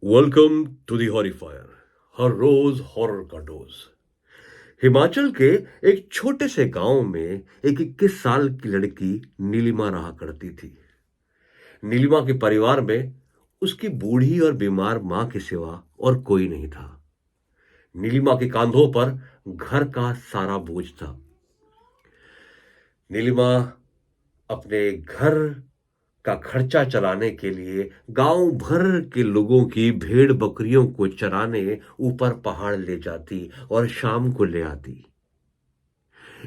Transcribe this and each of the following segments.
Welcome to the Horrifier. हर रोज horror का डोज। हिमाचल के एक छोटे से गांव में एक 21 साल की लड़की नीलिमा रहा करती थी। नीलिमा के परिवार में उसकी बूढ़ी और बीमार मां के सिवा और कोई नहीं था। नीलिमा के कंधों पर घर का सारा बोझ था। नीलिमा अपने घर का खर्चा चलाने के लिए गांव भर के लोगों की भेड़ बकरियों को चराने ऊपर पहाड़ ले जाती और शाम को ले आती।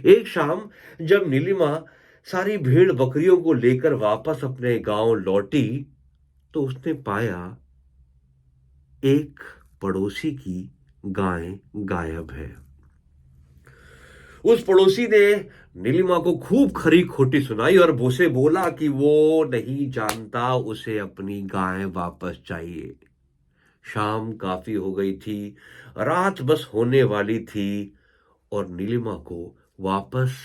एक शाम जब नीलिमा सारी भेड़ बकरियों को लेकर वापस अपने गांव लौटी तो उसने पाया एक पड़ोसी की गाय गायब है। उस पड़ोसी ने नीलिमा को खूब खरी खोटी सुनाई और उसे बोला कि वो नहीं जानता, उसे अपनी गाय वापस चाहिए। शाम काफी हो गई थी, रात बस होने वाली थी और नीलिमा को वापस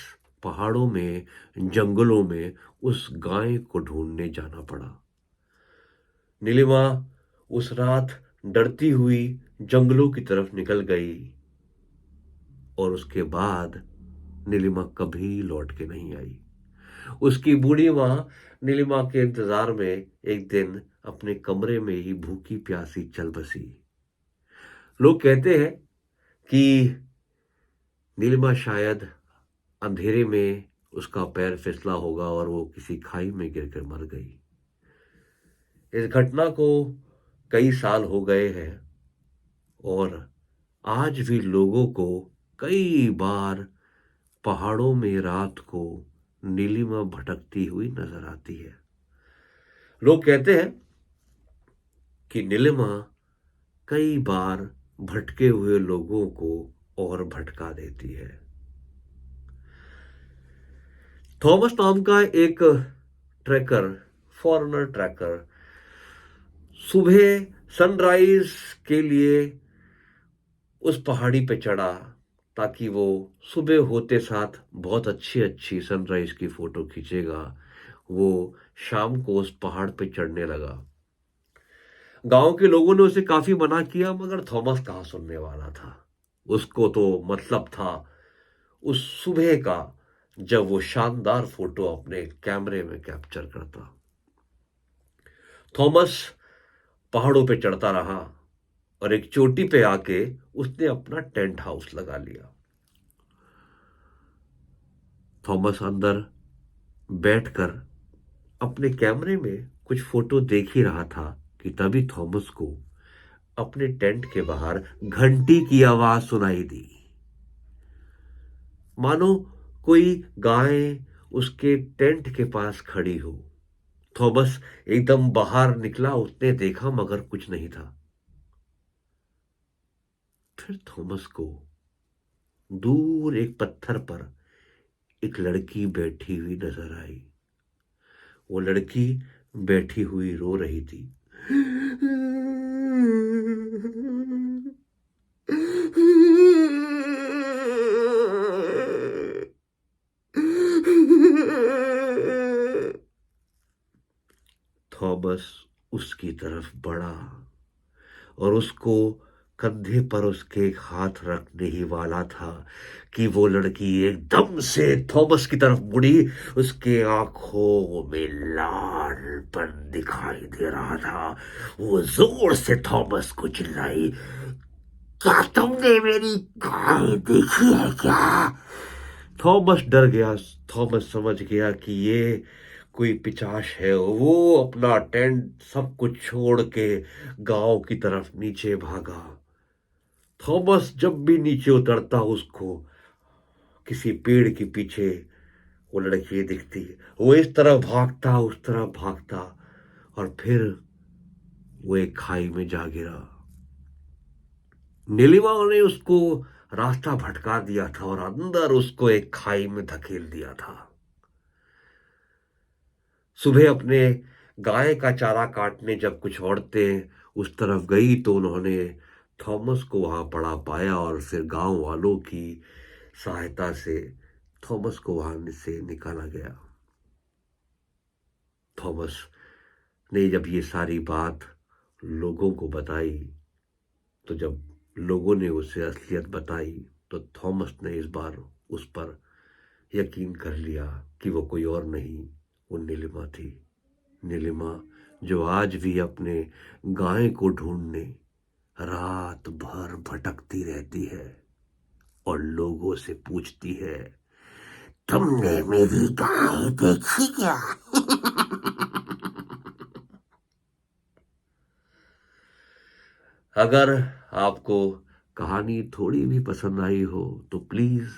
पहाड़ों में, जंगलों में उस गाय को ढूंढने जाना पड़ा। नीलिमा उस रात डरती हुई जंगलों की तरफ निकल गई और उसके बाद नीलिमा कभी लौट के नहीं आई। उसकी बूढ़ी माँ नीलिमा के इंतजार में एक दिन अपने कमरे में ही भूखी प्यासी चल बसी। लोग कहते हैं कि नीलिमा शायद अंधेरे में उसका पैर फिसला होगा और वो किसी खाई में गिरकर मर गई। इस घटना को कई साल हो गए हैं और आज भी लोगों को कई बार पहाड़ों में रात को नीलिमा भटकती हुई नजर आती है। लोग कहते हैं कि नीलिमा कई बार भटके हुए लोगों को और भटका देती है। थॉमस नाम का एक ट्रैकर, फॉरेनर ट्रैकर, सुबह सनराइज के लिए उस पहाड़ी पे चढ़ा ताकि वो सुबह होते साथ बहुत अच्छी अच्छी सनराइज की फोटो खींचेगा। वो शाम को उस पहाड़ पे चढ़ने लगा। गांव के लोगों ने उसे काफी मना किया मगर थॉमस कहाँ सुनने वाला था। उसको तो मतलब था उस सुबह का, जब वो शानदार फोटो अपने कैमरे में कैप्चर करता। थॉमस पहाड़ों पे चढ़ता रहा और एक चोटी पे आके उसने अपना टेंट हाउस लगा लिया। थॉमस अंदर बैठकर अपने कैमरे में कुछ फोटो देख ही रहा था कि तभी थॉमस को अपने टेंट के बाहर घंटी की आवाज सुनाई दी। मानो कोई गाय उसके टेंट के पास खड़ी हो। थॉमस एकदम बाहर निकला, उसने देखा मगर कुछ नहीं था। फिर थॉमस को दूर एक पत्थर पर एक लड़की बैठी हुई नजर आई। वो लड़की बैठी हुई रो रही थी। थॉमस उसकी तरफ बढ़ा और उसको कंधे पर उसके एक हाथ रखने ही वाला था कि वो लड़की एकदम से थॉमस की तरफ मुड़ी। उसके आंखों में लालपन दिखाई दे रहा था। वो जोर से थॉमस को चिल्लाई, क्या तुमने मेरी गाय देखी है क्या? थॉमस डर गया। थॉमस समझ गया कि ये कोई पिशाच है। वो अपना टेंट सब कुछ छोड़ के गांव की तरफ नीचे भागा। थॉमस जब भी नीचे उतरता उसको किसी पेड़ के पीछे वो लड़की दिखती। वो इस तरफ भागता, उस तरफ भागता और फिर वो एक खाई में जा गिरा। नीलिमा ने उसको रास्ता भटका दिया था और अंदर उसको एक खाई में धकेल दिया था। सुबह अपने गाय का चारा काटने जब कुछ औरतें उस तरफ गई तो उन्होंने थॉमस को वहां पड़ा पाया और फिर गांव वालों की सहायता से थॉमस को वहां से निकाला गया। थॉमस ने जब ये सारी बात लोगों को बताई, तो जब लोगों ने उसे असलियत बताई तो थॉमस ने इस बार उस पर यकीन कर लिया कि वो कोई और नहीं, वो नीलिमा थी। नीलिमा जो आज भी अपने गाय को ढूंढने रात भर भटकती रहती है और लोगों से पूछती है, तुमने मेरी गाय देखी क्या? अगर आपको कहानी थोड़ी भी पसंद आई हो तो प्लीज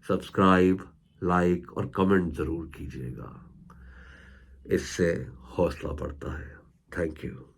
सब्सक्राइब, लाइक और कमेंट जरूर कीजिएगा। इससे हौसला बढ़ता है। Thank you.